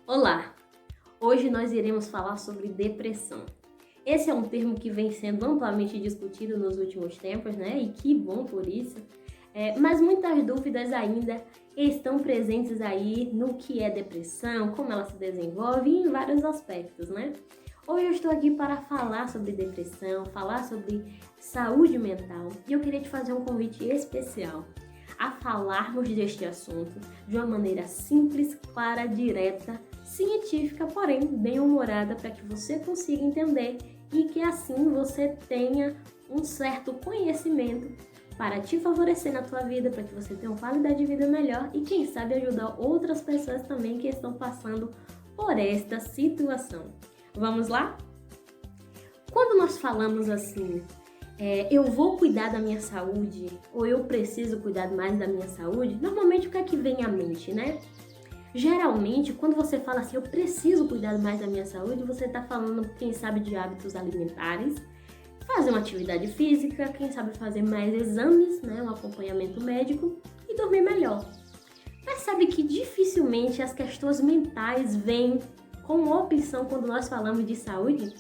Olá! Hoje nós iremos falar sobre depressão. Esse é um termo que vem sendo amplamente discutido nos últimos tempos, né? E que bom por isso. Mas muitas dúvidas ainda estão presentes aí no que é depressão, como ela se desenvolve e em vários aspectos, né? Hoje eu estou aqui para falar sobre depressão, falar sobre saúde mental e eu queria te fazer um convite especial a falarmos deste assunto de uma maneira simples, clara, direta, científica, porém bem-humorada, para que você consiga entender e que assim você tenha um certo conhecimento para te favorecer na tua vida, para que você tenha uma qualidade de vida melhor e quem sabe ajudar outras pessoas também que estão passando por esta situação. Vamos lá? Quando nós falamos assim, eu vou cuidar da minha saúde ou eu preciso cuidar mais da minha saúde, normalmente o que é que vem à mente, né? Geralmente, quando você fala assim, eu preciso cuidar mais da minha saúde, você está falando, quem sabe, de hábitos alimentares, fazer uma atividade física, quem sabe fazer mais exames, né, um acompanhamento médico e dormir melhor. Mas sabe que dificilmente as questões mentais vêm como opção quando nós falamos de saúde?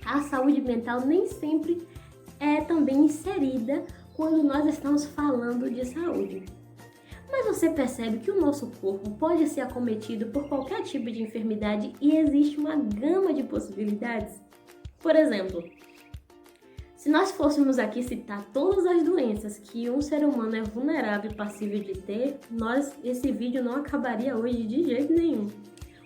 A saúde mental nem sempre é também inserida quando nós estamos falando de saúde. Mas você percebe que o nosso corpo pode ser acometido por qualquer tipo de enfermidade e existe uma gama de possibilidades? Por exemplo, se nós fôssemos aqui citar todas as doenças que um ser humano é vulnerável e passível de ter, esse vídeo não acabaria hoje de jeito nenhum.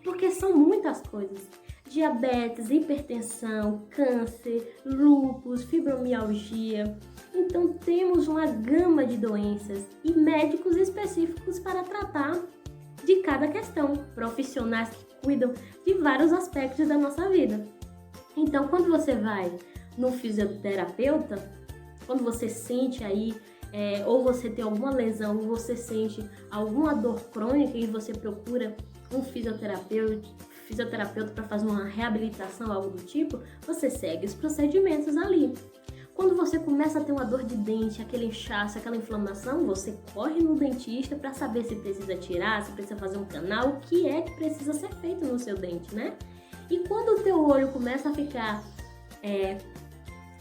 Porque são muitas coisas. Diabetes, hipertensão, câncer, lúpus, fibromialgia. Então temos uma gama de doenças e médicos específicos para tratar de cada questão, profissionais que cuidam de vários aspectos da nossa vida. Então quando você vai no fisioterapeuta, quando você sente aí, ou você tem alguma lesão, ou você sente alguma dor crônica e você procura um fisioterapeuta para fazer uma reabilitação, algo do tipo, você segue os procedimentos ali. Quando você começa a ter uma dor de dente, aquele inchaço, aquela inflamação, você corre no dentista para saber se precisa tirar, se precisa fazer um canal, o que é que precisa ser feito no seu dente, né? E quando o teu olho começa a ficar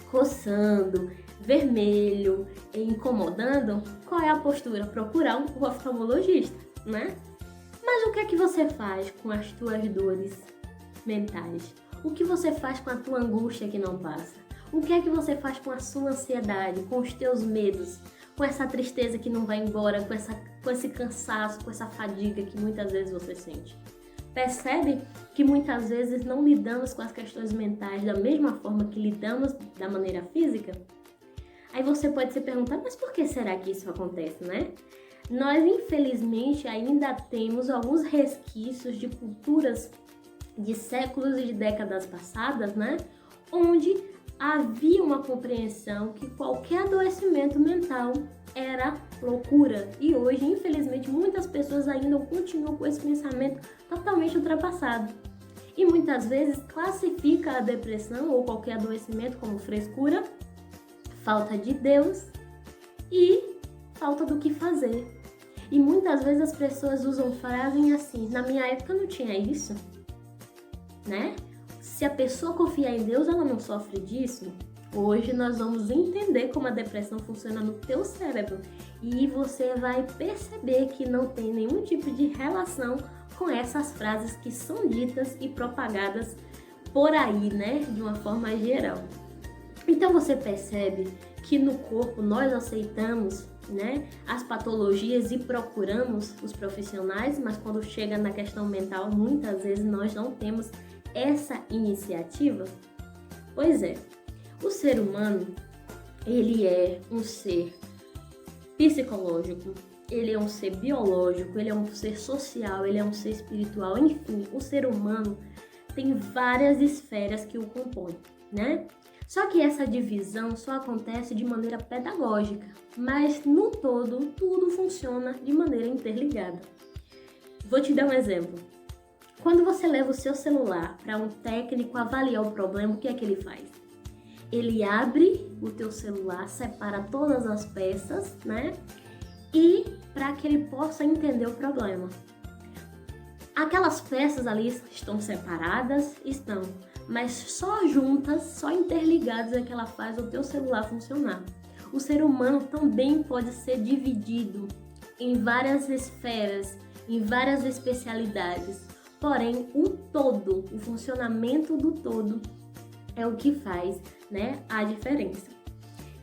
coçando, vermelho, incomodando, qual é a postura? Procurar um oftalmologista, né? Mas o que é que você faz com as tuas dores mentais? O que você faz com a tua angústia que não passa? O que é que você faz com a sua ansiedade, com os teus medos, com essa tristeza que não vai embora, com esse cansaço, com essa fadiga que muitas vezes você sente? Percebe que muitas vezes não lidamos com as questões mentais da mesma forma que lidamos da maneira física? Aí você pode se perguntar, mas por que será que isso acontece, né? Nós, infelizmente, ainda temos alguns resquícios de culturas de séculos e de décadas passadas, né? Onde havia uma compreensão que qualquer adoecimento mental era loucura. E hoje, infelizmente, muitas pessoas ainda continuam com esse pensamento totalmente ultrapassado. E muitas vezes classifica a depressão ou qualquer adoecimento como frescura, falta de Deus e falta do que fazer. E muitas vezes as pessoas usam frases assim, na minha época não tinha isso, né? Se a pessoa confiar em Deus, ela não sofre disso. Hoje nós vamos entender como a depressão funciona no teu cérebro e você vai perceber que não tem nenhum tipo de relação com essas frases que são ditas e propagadas por aí, né? De uma forma geral. Então você percebe que no corpo nós aceitamos, né, as patologias e procuramos os profissionais, mas quando chega na questão mental, muitas vezes nós não temos essa iniciativa? Pois é, o ser humano, ele é um ser psicológico, ele é um ser biológico, ele é um ser social, ele é um ser espiritual, enfim, o ser humano tem várias esferas que o compõem, né? Só que essa divisão só acontece de maneira pedagógica, mas no todo, tudo funciona de maneira interligada. Vou te dar um exemplo. Quando você leva o seu celular para um técnico avaliar o problema, o que é que ele faz? Ele abre o teu celular, separa todas as peças, né? E para que ele possa entender o problema. Aquelas peças ali estão separadas? Estão, mas só juntas, só interligadas é que ela faz o teu celular funcionar. O ser humano também pode ser dividido em várias esferas, em várias especialidades. Porém, o todo, o funcionamento do todo é o que faz, né, a diferença.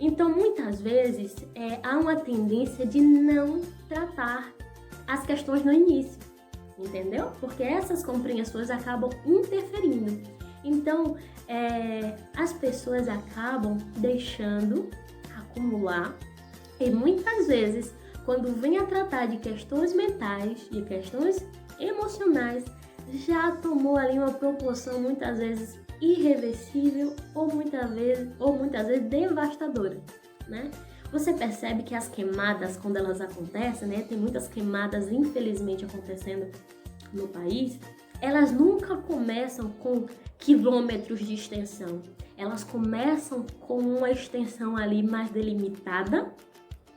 Então, muitas vezes, há uma tendência de não tratar as questões no início, entendeu? Porque essas compreensões acabam interferindo. Então, as pessoas acabam deixando acumular e muitas vezes, quando vem a tratar de questões mentais, de questões emocionais, já tomou ali uma proporção muitas vezes irreversível ou muitas vezes devastadora, né? Você percebe que as queimadas, quando elas acontecem, né? Tem muitas queimadas, infelizmente, acontecendo no país. Elas nunca começam com quilômetros de extensão. Elas começam com uma extensão ali mais delimitada,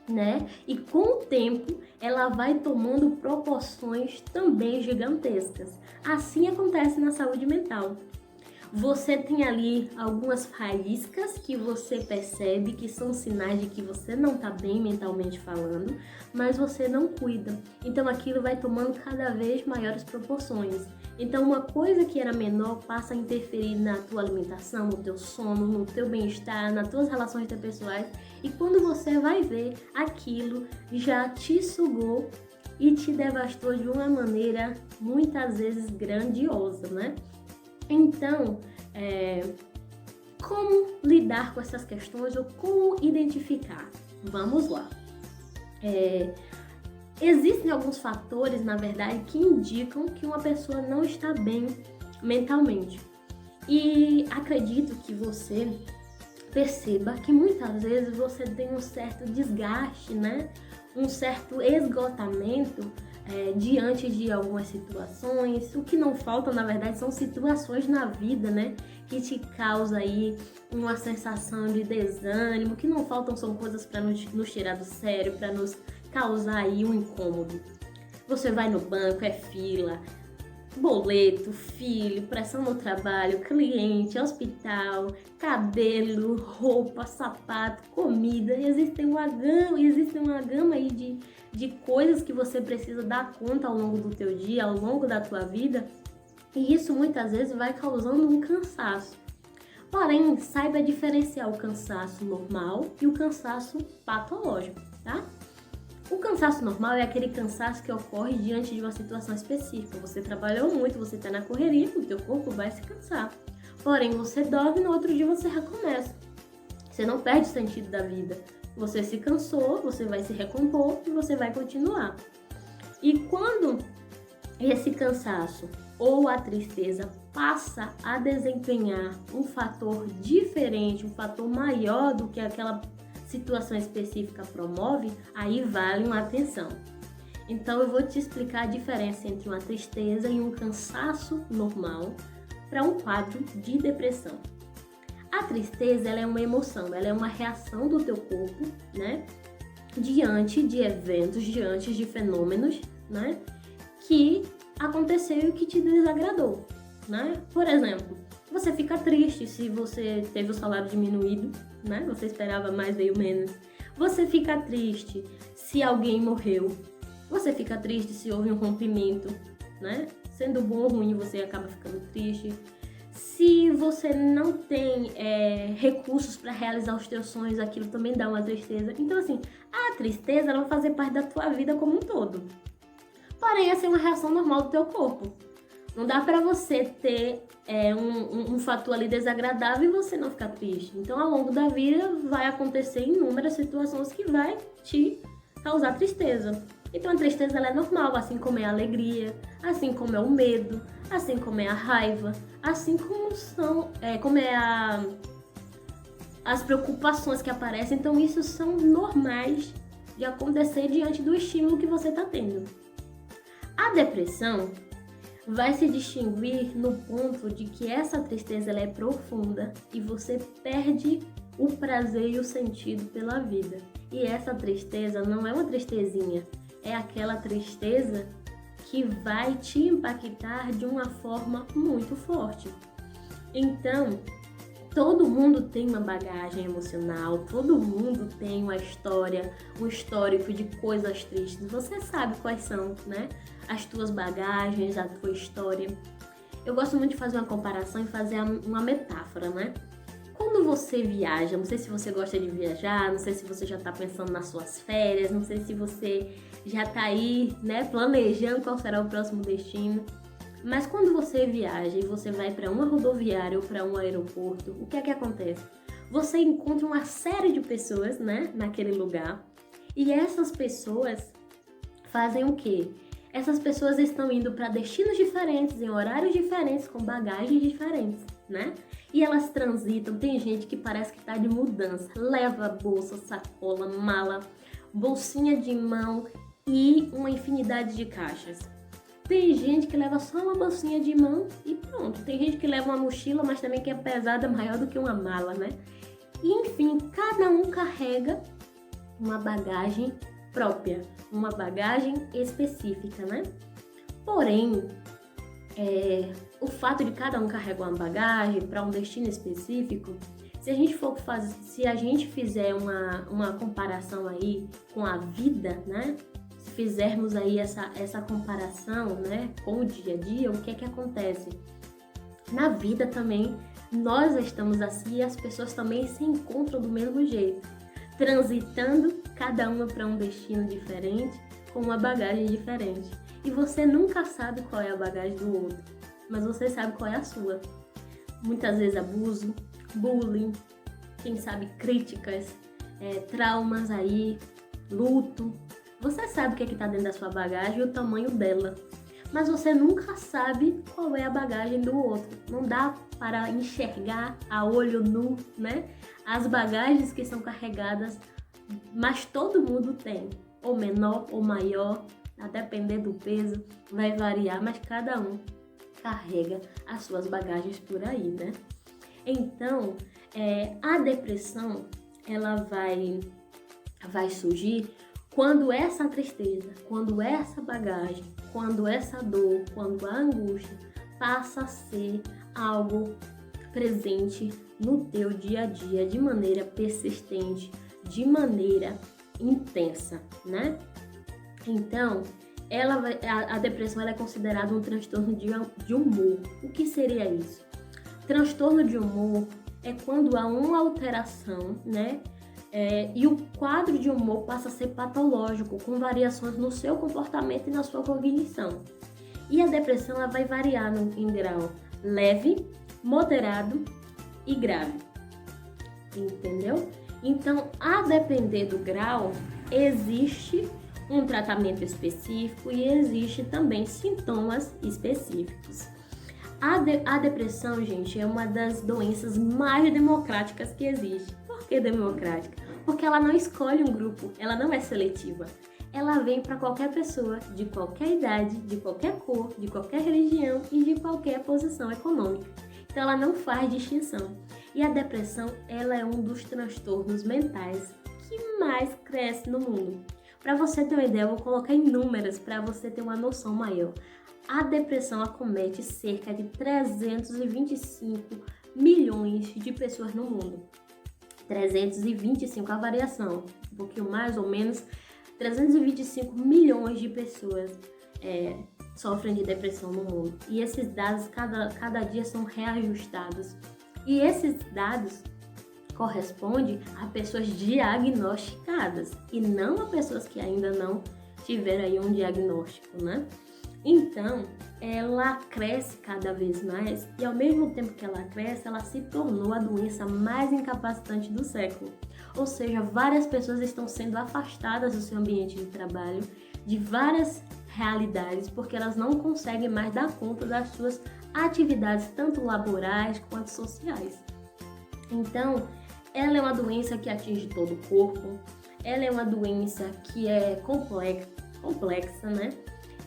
né? E com o tempo, ela vai tomando proporções também gigantescas. Assim acontece na saúde mental. Você tem ali algumas faíscas que você percebe que são sinais de que você não está bem mentalmente falando, mas você não cuida. Então aquilo vai tomando cada vez maiores proporções. Então uma coisa que era menor passa a interferir na tua alimentação, no teu sono, no teu bem-estar, nas tuas relações interpessoais. E quando você vai ver, aquilo já te sugou e te devastou de uma maneira muitas vezes grandiosa, né? Então, como lidar com essas questões ou como identificar? Vamos lá. Existem alguns fatores, na verdade, que indicam que uma pessoa não está bem mentalmente. E acredito que você perceba que muitas vezes você tem um certo desgaste, né? Um certo esgotamento diante de algumas situações. O que não falta, na verdade, são situações na vida, né? Que te causa aí uma sensação de desânimo. O que não faltam são coisas para nos tirar do sério, para nos causar aí um incômodo. Você vai no banco, é fila, boleto, filho, pressão no trabalho, cliente, hospital, cabelo, roupa, sapato, comida. Existe uma gama aí de coisas que você precisa dar conta ao longo do teu dia, ao longo da tua vida. E isso muitas vezes vai causando um cansaço. Porém, saiba diferenciar o cansaço normal e o cansaço patológico, tá? O cansaço normal é aquele cansaço que ocorre diante de uma situação específica. Você trabalhou muito, você está na correria, o teu corpo vai se cansar. Porém, você dorme e no outro dia você recomeça. Você não perde o sentido da vida. Você se cansou, você vai se recompor e você vai continuar. E quando esse cansaço ou a tristeza passa a desempenhar um fator diferente, um fator maior do que aquela situação específica promove, aí vale uma atenção. Então eu vou te explicar a diferença entre uma tristeza e um cansaço normal para um quadro de depressão. A tristeza, ela é uma emoção, ela é uma reação do teu corpo, né? Diante de eventos, diante de fenômenos, né? Que aconteceu e que te desagradou, né? Por exemplo, você fica triste se você teve o salário diminuído, né? Você esperava mais, veio menos. Você fica triste se alguém morreu. Você fica triste se houve um rompimento, né? Sendo bom ou ruim, você acaba ficando triste. Se você não tem recursos para realizar os teus sonhos, aquilo também dá uma tristeza. Então, assim, a tristeza ela vai fazer parte da tua vida como um todo. Porém, essa é uma reação normal do teu corpo. Não dá para você ter um fator ali desagradável e você não ficar triste. Então, ao longo da vida, vai acontecer inúmeras situações que vai te causar tristeza. Então, a tristeza ela é normal, assim como é a alegria, assim como é o medo, assim como é a raiva, assim como as preocupações que aparecem. Então, isso são normais de acontecer diante do estímulo que você está tendo. A depressão vai se distinguir no ponto de que essa tristeza ela é profunda e você perde o prazer e o sentido pela vida. E essa tristeza não é uma tristezinha, é aquela tristeza que vai te impactar de uma forma muito forte. Então, todo mundo tem uma bagagem emocional, todo mundo tem uma história, um histórico de coisas tristes. Você sabe quais são, né? As tuas bagagens, a tua história. Eu gosto muito de fazer uma comparação e fazer uma metáfora, né? Quando você viaja, não sei se você gosta de viajar, não sei se você já está pensando nas suas férias, não sei se você já está aí, né, planejando qual será o próximo destino. Mas quando você viaja e você vai para uma rodoviária ou para um aeroporto, o que é que acontece? Você encontra uma série de pessoas, né, naquele lugar, e essas pessoas fazem o quê? Essas pessoas estão indo para destinos diferentes, em horários diferentes, com bagagens diferentes, né? E elas transitam, tem gente que parece que está de mudança, leva bolsa, sacola, mala, bolsinha de mão e uma infinidade de caixas. Tem gente que leva só uma bolsinha de mão e pronto. Tem gente que leva uma mochila, mas também que é pesada, maior do que uma mala, né? E, enfim, cada um carrega uma bagagem própria, uma bagagem específica, né? Porém, o fato de cada um carregar uma bagagem para um destino específico, se a gente fizer uma comparação aí com a vida, né? Se fizermos aí essa comparação, né, com o dia a dia, o que é que acontece? Na vida também, nós estamos assim e as pessoas também se encontram do mesmo jeito, transitando cada uma para um destino diferente, com uma bagagem diferente. E você nunca sabe qual é a bagagem do outro, mas você sabe qual é a sua. Muitas vezes abuso, bullying, quem sabe críticas, traumas aí, luto. Você sabe o que está dentro da sua bagagem e o tamanho dela, mas você nunca sabe qual é a bagagem do outro. Não dá para enxergar a olho nu, né? As bagagens que são carregadas, mas todo mundo tem, ou menor ou maior, a depender do peso, vai variar, mas cada um carrega as suas bagagens por aí, né? Então, a depressão, ela vai surgir quando essa tristeza, quando essa bagagem, quando essa dor, quando a angústia passa a ser algo presente no teu dia a dia de maneira persistente, de maneira intensa, né? Então, a depressão ela é considerada um transtorno de humor. O que seria isso? Transtorno de humor é quando há uma alteração, né? E o quadro de humor passa a ser patológico, com variações no seu comportamento e na sua cognição. E a depressão ela vai variar em grau leve, moderado e grave. Entendeu? Então, a depender do grau, existe um tratamento específico e existe também sintomas específicos. A depressão, gente, é uma das doenças mais democráticas que existe. Por que democrática? Porque ela não escolhe um grupo, ela não é seletiva. Ela vem para qualquer pessoa, de qualquer idade, de qualquer cor, de qualquer religião e de qualquer posição econômica. Então ela não faz distinção. E a depressão, ela é um dos transtornos mentais que mais cresce no mundo. Para você ter uma ideia, eu vou colocar em números para você ter uma noção maior. A depressão acomete cerca de 325 milhões de pessoas no mundo. 325, a variação, um pouquinho mais ou menos, 325 milhões de pessoas sofrem de depressão no mundo. E esses dados, cada dia são reajustados. E esses dados correspondem a pessoas diagnosticadas e não a pessoas que ainda não tiveram aí um diagnóstico, né? Então, ela cresce cada vez mais e ao mesmo tempo que ela cresce, ela se tornou a doença mais incapacitante do século. Ou seja, várias pessoas estão sendo afastadas do seu ambiente de trabalho, de várias realidades, porque elas não conseguem mais dar conta das suas atividades, tanto laborais quanto sociais. Então, ela é uma doença que atinge todo o corpo, ela é uma doença que é complexa, né?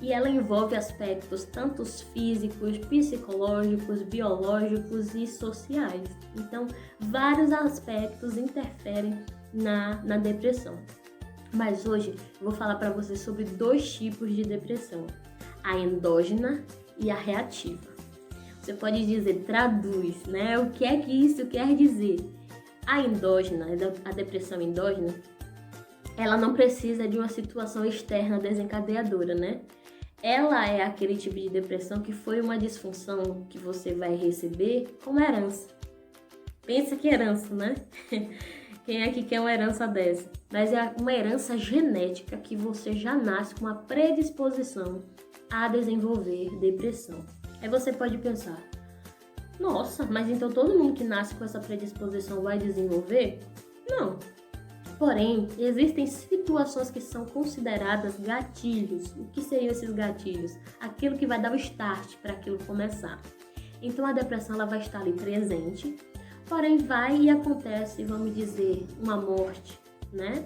E ela envolve aspectos tanto físicos, psicológicos, biológicos e sociais. Então, vários aspectos interferem na depressão. Mas hoje eu vou falar para você sobre 2 tipos de depressão. a endógena e a reativa. Você pode dizer, traduz, né? O que é que isso quer dizer? A endógena, a depressão endógena, ela não precisa de uma situação externa desencadeadora, né? Ela é aquele tipo de depressão que foi uma disfunção que você vai receber como herança. Pensa que herança, né? Quem é que quer uma herança dessa? Mas é uma herança genética que você já nasce com uma predisposição a desenvolver depressão. Aí você pode pensar, nossa, mas então todo mundo que nasce com essa predisposição vai desenvolver? Não. Porém, existem situações que são consideradas gatilhos. O que seriam esses gatilhos? Aquilo que vai dar o start para aquilo começar. Então a depressão ela vai estar ali presente, porém vai e acontece, vamos dizer, uma morte, né?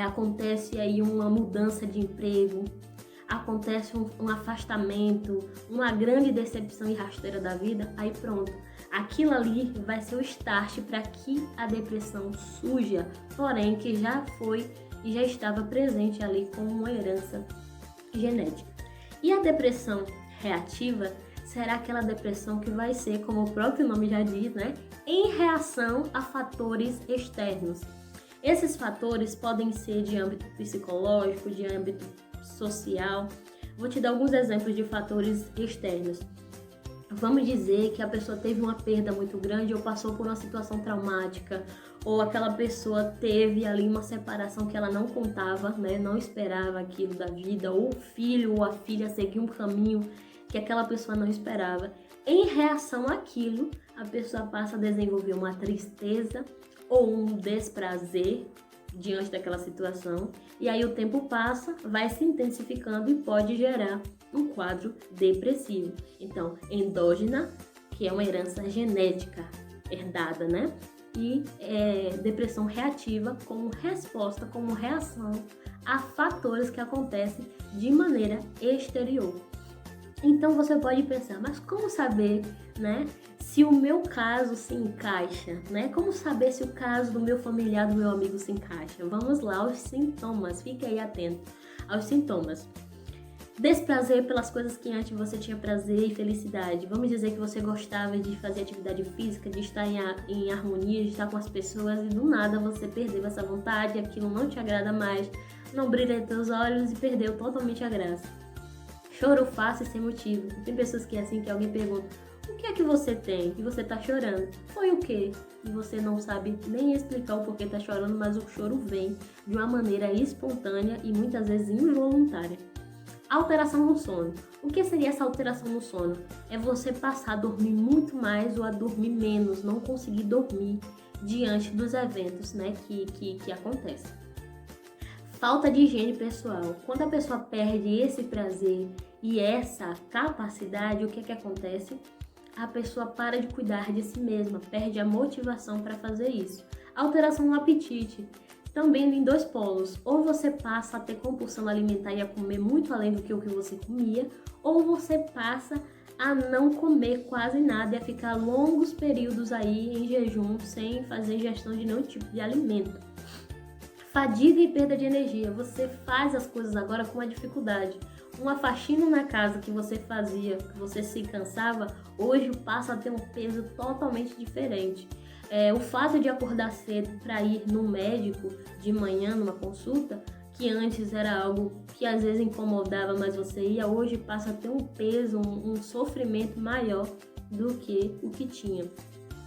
Acontece aí uma mudança de emprego, acontece um afastamento, uma grande decepção e rasteira da vida, aí pronto. Aquilo ali vai ser o start para que a depressão surja, porém que já foi e já estava presente ali como uma herança genética. E a depressão reativa será aquela depressão que vai ser, como o próprio nome já diz, né, em reação a fatores externos. Esses fatores podem ser de âmbito psicológico, de âmbito social. Vou te dar alguns exemplos de fatores externos. Vamos dizer que a pessoa teve uma perda muito grande ou passou por uma situação traumática, ou aquela pessoa teve ali uma separação que ela não contava, né? Não esperava aquilo da vida, ou o filho ou a filha seguiu um caminho que aquela pessoa não esperava. Em reação àquilo, a pessoa passa a desenvolver uma tristeza ou um desprazer diante daquela situação, e aí o tempo passa, vai se intensificando e pode gerar um quadro depressivo. Então, endógena, que é uma herança genética herdada, né? E depressão reativa como resposta, como reação a fatores que acontecem de maneira exterior. Então você pode pensar, mas como saber, né, se o meu caso se encaixa, né? Como saber se o caso do meu familiar, do meu amigo se encaixa? Vamos lá aos sintomas, fique aí atento aos sintomas. Desprazer pelas coisas que antes você tinha prazer e felicidade. Vamos dizer que você gostava de fazer atividade física, de estar em harmonia, de estar com as pessoas e do nada você perdeu essa vontade, aquilo não te agrada mais, não brilha em teus olhos e perdeu totalmente a graça. Choro fácil e sem motivo. Tem pessoas que é assim, que alguém pergunta, o que é que você tem? E você tá chorando. Foi o quê? E você não sabe nem explicar o porquê tá chorando, mas o choro vem de uma maneira espontânea e muitas vezes involuntária. Alteração no sono. O que seria essa alteração no sono? É você passar a dormir muito mais ou a dormir menos, não conseguir dormir diante dos eventos, né, que acontecem. Falta de higiene pessoal. Quando a pessoa perde esse prazer e essa capacidade, o que acontece? A pessoa para de cuidar de si mesma, perde a motivação para fazer isso. Alteração no apetite. Também em dois polos. Ou você passa a ter compulsão alimentar e a comer muito além do que o que você comia, ou você passa a não comer quase nada e a ficar longos períodos aí em jejum sem fazer ingestão de nenhum tipo de alimento. Fadiga e perda de energia. Você faz as coisas agora com uma dificuldade. Uma faxina na casa que você fazia, que você se cansava, hoje passa a ter um peso totalmente diferente. O fato de acordar cedo para ir no médico de manhã, numa consulta, que antes era algo que às vezes incomodava, mas você ia, hoje passa a ter um peso, um sofrimento maior do que o que tinha.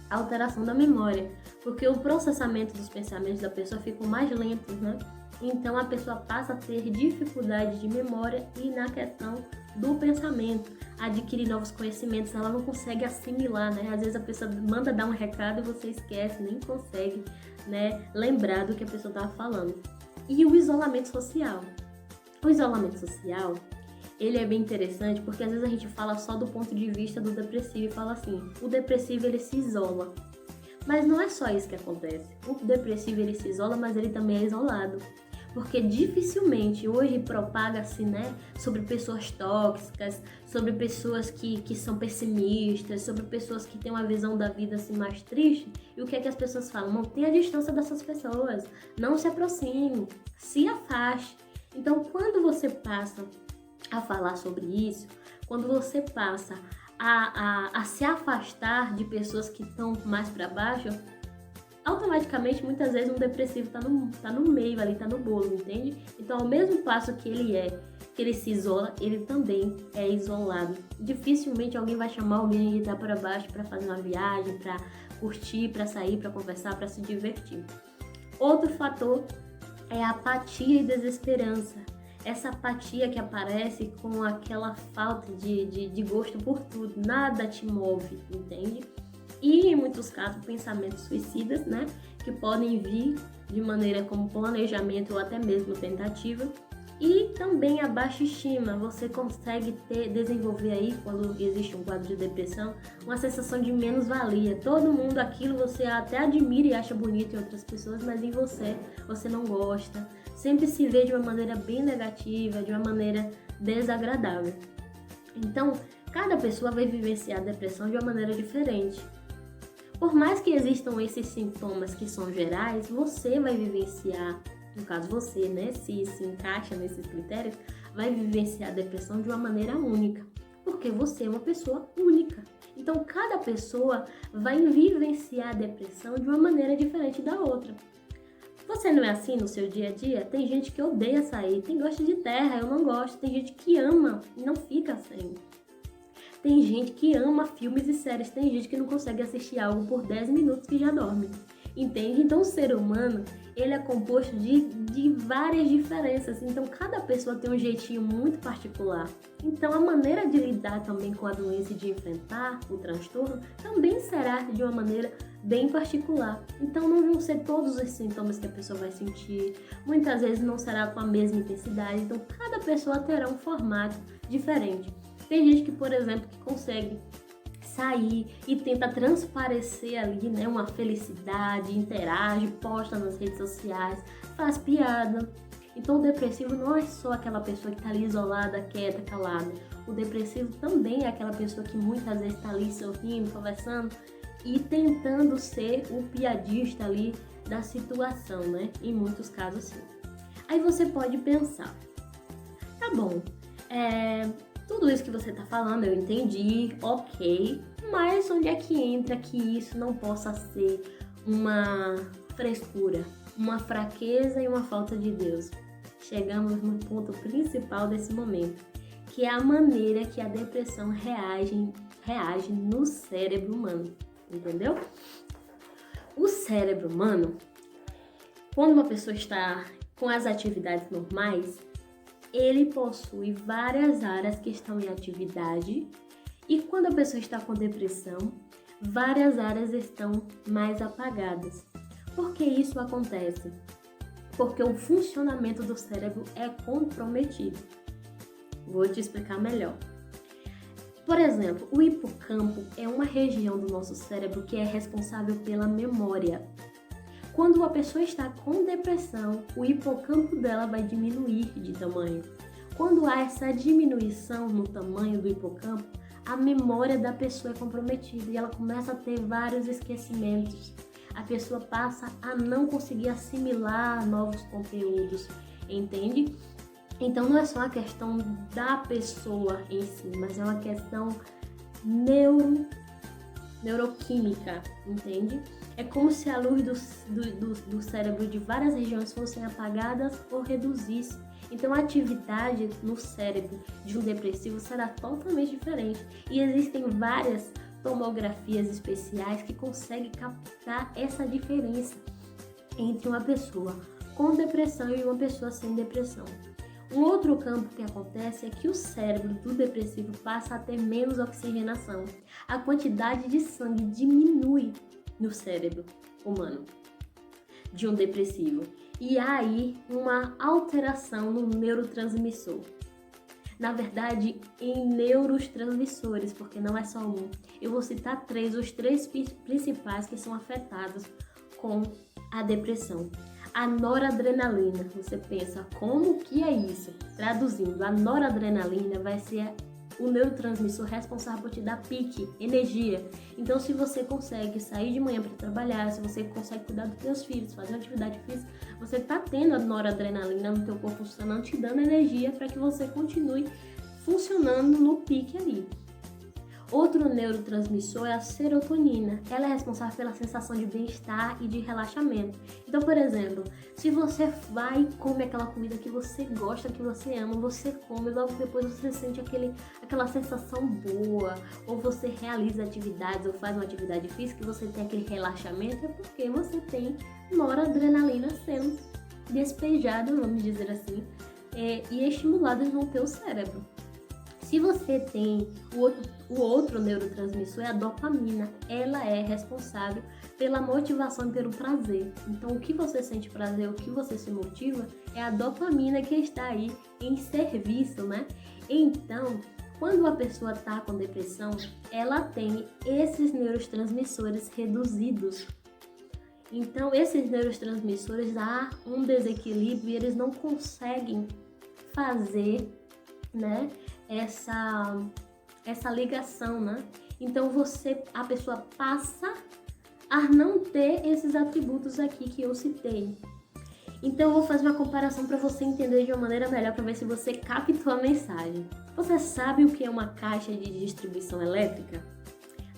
Alteração da memória, porque o processamento dos pensamentos da pessoa fica mais lento, né? Então a pessoa passa a ter dificuldade de memória e na questão do pensamento, adquirir novos conhecimentos, ela não consegue assimilar, né? Às vezes a pessoa manda dar um recado e você esquece, nem consegue, né, lembrar do que a pessoa estava falando. E o isolamento social. O isolamento social, ele é bem interessante porque às vezes a gente fala só do ponto de vista do depressivo e fala assim, o depressivo ele se isola. Mas não é só isso que acontece. O depressivo ele se isola, mas ele também é isolado. Porque dificilmente hoje propaga-se, né, sobre pessoas tóxicas, sobre pessoas que são pessimistas, sobre pessoas que têm uma visão da vida assim, mais triste. E o que é que as pessoas falam? Mantenha a distância dessas pessoas, não se aproxime, se afaste. Então, quando você passa a falar sobre isso, quando você passa a se afastar de pessoas que estão mais para baixo, automaticamente, muitas vezes, um depressivo tá no meio ali, tá no bolo, entende? Então, ao mesmo passo que ele se isola, ele também é isolado. Dificilmente alguém vai chamar alguém de estar para baixo para fazer uma viagem, para curtir, para sair, para conversar, para se divertir. Outro fator é a apatia e desesperança. Essa apatia que aparece com aquela falta de gosto por tudo, nada te move, entende? E, em muitos casos, pensamentos suicidas, né? Que podem vir de maneira como planejamento ou até mesmo tentativa. E também a baixa estima. Você consegue desenvolver aí, quando existe um quadro de depressão, uma sensação de menos-valia. Todo mundo, aquilo você até admira e acha bonito em outras pessoas, mas em você não gosta. Sempre se vê de uma maneira bem negativa, de uma maneira desagradável. Então, cada pessoa vai vivenciar a depressão de uma maneira diferente. Por mais que existam esses sintomas que são gerais, você vai vivenciar, no caso você, né, se encaixa nesses critérios, vai vivenciar a depressão de uma maneira única, porque você é uma pessoa única. Então, cada pessoa vai vivenciar a depressão de uma maneira diferente da outra. Você não é assim no seu dia a dia? Tem gente que odeia sair, tem gosto de terra, eu não gosto, tem gente que ama e não fica sem. Tem gente que ama filmes e séries, tem gente que não consegue assistir algo por 10 minutos que já dorme, entende? Então o ser humano, ele é composto de várias diferenças, então cada pessoa tem um jeitinho muito particular. Então a maneira de lidar também com a doença e de enfrentar o transtorno também será de uma maneira bem particular. Então não vão ser todos os sintomas que a pessoa vai sentir, muitas vezes não será com a mesma intensidade, então cada pessoa terá um formato diferente. Tem gente que, por exemplo, que consegue sair e tenta transparecer ali, né, uma felicidade, interage, posta nas redes sociais, faz piada. Então o depressivo não é só aquela pessoa que está ali isolada, quieta, calada. O depressivo também é aquela pessoa que muitas vezes está ali sorrindo, conversando e tentando ser o piadista ali da situação, né? Em muitos casos sim. Aí você pode pensar, tá bom, tudo isso que você tá falando eu entendi, ok, mas onde é que entra que isso não possa ser uma frescura, uma fraqueza e uma falta de Deus? Chegamos no ponto principal desse momento, que é a maneira que a depressão reage no cérebro humano, entendeu? O cérebro humano, quando uma pessoa está com as atividades normais, ele possui várias áreas que estão em atividade e quando a pessoa está com depressão, várias áreas estão mais apagadas. Por que isso acontece? Porque o funcionamento do cérebro é comprometido. Vou te explicar melhor. Por exemplo, o hipocampo é uma região do nosso cérebro que é responsável pela memória. Quando a pessoa está com depressão, o hipocampo dela vai diminuir de tamanho. Quando há essa diminuição no tamanho do hipocampo, a memória da pessoa é comprometida e ela começa a ter vários esquecimentos. A pessoa passa a não conseguir assimilar novos conteúdos, entende? Então não é só a questão da pessoa em si, mas é uma questão neuroquímica, entende? É como se a luz do cérebro de várias regiões fossem apagadas ou reduzisse. Então a atividade no cérebro de um depressivo será totalmente diferente. E existem várias tomografias especiais que conseguem captar essa diferença entre uma pessoa com depressão e uma pessoa sem depressão. Um outro campo que acontece é que o cérebro do depressivo passa a ter menos oxigenação. A quantidade de sangue diminui no cérebro humano de um depressivo. E há aí uma alteração no neurotransmissor. Na verdade, em neurotransmissores, porque não é só um. Eu vou citar os três principais que são afetados com a depressão. A noradrenalina, você pensa, como que é isso? Traduzindo, a noradrenalina vai ser o neurotransmissor responsável por te dar pique, energia. Então, se você consegue sair de manhã para trabalhar, se você consegue cuidar dos seus filhos, fazer uma atividade física, você está tendo a noradrenalina no teu corpo funcionando, te dando energia para que você continue funcionando no pique ali. Outro neurotransmissor é a serotonina. Ela é responsável pela sensação de bem-estar e de relaxamento. Então, por exemplo, se você vai e come aquela comida que você gosta, que você ama, você come, logo depois você sente aquela sensação boa, ou você realiza atividades, ou faz uma atividade física e você tem aquele relaxamento, é porque você tem noradrenalina sendo despejada, vamos dizer assim, e estimulada no teu cérebro. Se você tem o outro neurotransmissor, é a dopamina. Ela é responsável pela motivação e pelo prazer. Então, o que você sente prazer, o que você se motiva, é a dopamina que está aí em serviço, né? Então, quando a pessoa está com depressão, ela tem esses neurotransmissores reduzidos. Então, esses neurotransmissores há um desequilíbrio e eles não conseguem fazer, né, essa ligação, né? Então a pessoa passa a não ter esses atributos aqui que eu citei. Então eu vou fazer uma comparação para você entender de uma maneira melhor, para ver se você captou a mensagem. Você sabe o que é uma caixa de distribuição elétrica?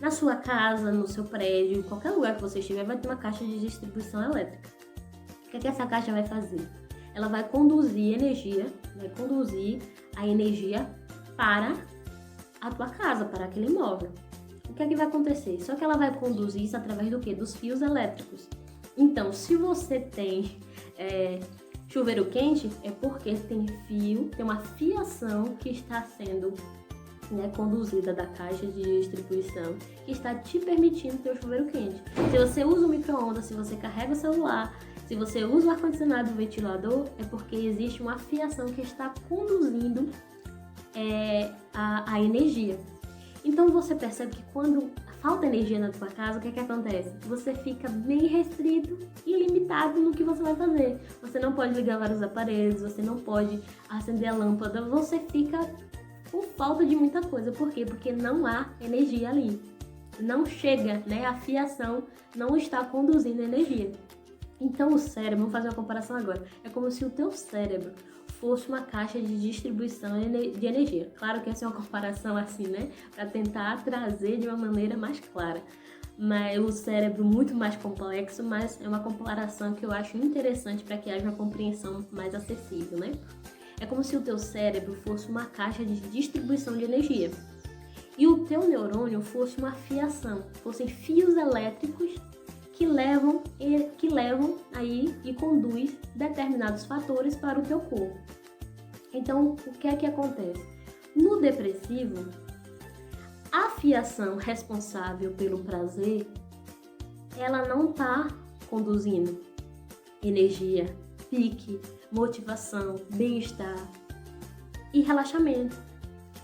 Na sua casa, no seu prédio, em qualquer lugar que você estiver, vai ter uma caixa de distribuição elétrica. O que é que essa caixa vai fazer? Ela vai conduzir a energia para a tua casa, para aquele imóvel. O que é que vai acontecer? Só que ela vai conduzir isso através do quê? Dos fios elétricos. Então, se você tem chuveiro quente, é porque tem uma fiação que está sendo conduzida da caixa de distribuição, que está te permitindo ter o chuveiro quente. Se você usa o micro-ondas, se você carrega o celular, se você usa o ar-condicionado, o ventilador, é porque existe uma fiação que está conduzindo a energia. Então você percebe que quando falta energia na tua casa, o que acontece? Você fica bem restrito e limitado no que você vai fazer. Você não pode ligar vários aparelhos, você não pode acender a lâmpada, você fica com falta de muita coisa. Por quê? Porque não há energia ali. Não chega, a fiação não está conduzindo energia. Então o cérebro, vamos fazer uma comparação agora, é como se o teu cérebro fosse uma caixa de distribuição de energia. Claro que essa é uma comparação assim, para tentar trazer de uma maneira mais clara. Mas o cérebro muito mais complexo, mas é uma comparação que eu acho interessante para que haja uma compreensão mais acessível, É como se o teu cérebro fosse uma caixa de distribuição de energia. E o teu neurônio fosse uma fiação, fossem fios elétricos que levam aí e conduz determinados fatores para o teu corpo. Então, o que é que acontece? No depressivo, a fiação responsável pelo prazer, ela não está conduzindo energia, pique, motivação, bem-estar e relaxamento.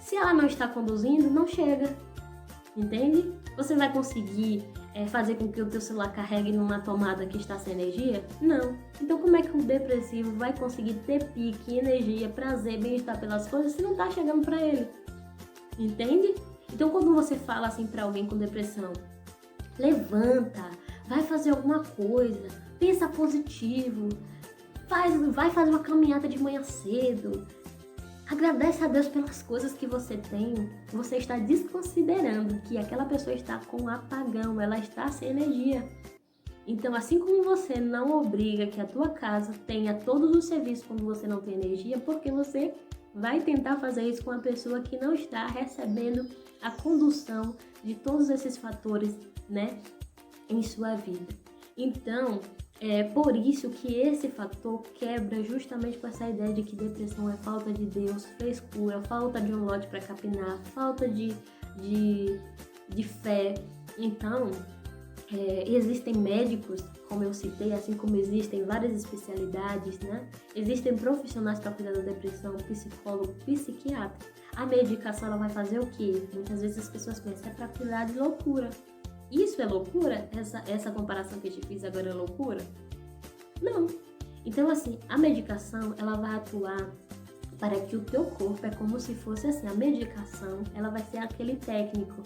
Se ela não está conduzindo, não chega, entende? Você vai conseguir fazer com que o teu celular carregue numa tomada que está sem energia? Não. Então como é que o depressivo vai conseguir ter pique, energia, prazer, bem-estar pelas coisas se não está chegando para ele? Entende? Então quando você fala assim para alguém com depressão, levanta, vai fazer alguma coisa, pensa positivo, vai fazer uma caminhada de manhã cedo, agradece a Deus pelas coisas que você tem, você está desconsiderando que aquela pessoa está com um apagão, ela está sem energia. Então, assim como você não obriga que a tua casa tenha todos os serviços quando você não tem energia, porque você vai tentar fazer isso com a pessoa que não está recebendo a condução de todos esses fatores, em sua vida. Então, é por isso que esse fator quebra justamente com essa ideia de que depressão é falta de Deus, frescura, falta de um lote para capinar, falta de fé. Então, existem médicos, como eu citei, assim como existem várias especialidades, Existem profissionais para cuidar da depressão, psicólogo, psiquiatra. A medicação ela vai fazer o quê? Muitas vezes as pessoas pensam para cuidar de loucura. Isso é loucura? Essa comparação que eu te fiz agora é loucura? Não. Então, assim, a medicação, ela vai atuar para que o teu corpo, é como se fosse assim, a medicação, ela vai ser aquele técnico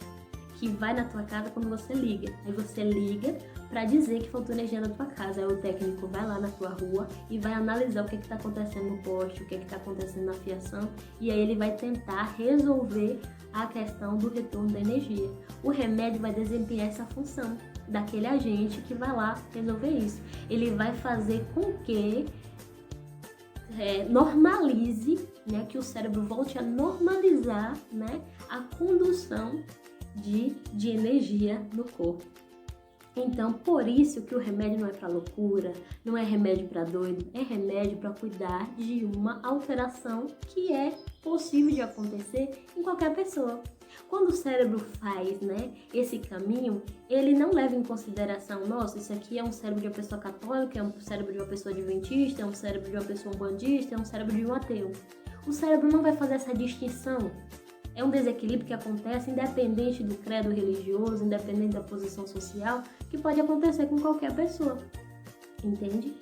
que vai na tua casa quando você liga. Aí você liga para dizer que faltou energia na tua casa. Aí o técnico vai lá na tua rua e vai analisar o que está acontecendo no poste, o que está acontecendo na fiação, e aí ele vai tentar resolver a questão do retorno da energia. O remédio vai desempenhar essa função daquele agente que vai lá resolver isso. Ele vai fazer com que normalize, né, que o cérebro volte a normalizar, né, a condução de energia no corpo. Então, por isso que o remédio não é para loucura, não é remédio para doido, é remédio para cuidar de uma alteração que é possível de acontecer em qualquer pessoa. Quando o cérebro faz, né, esse caminho, ele não leva em consideração, nossa, isso aqui é um cérebro de uma pessoa católica, é um cérebro de uma pessoa adventista, é um cérebro de uma pessoa umbandista, é um cérebro de um ateu. O cérebro não vai fazer essa distinção. É um desequilíbrio que acontece independente do credo religioso, independente da posição social, que pode acontecer com qualquer pessoa, entende?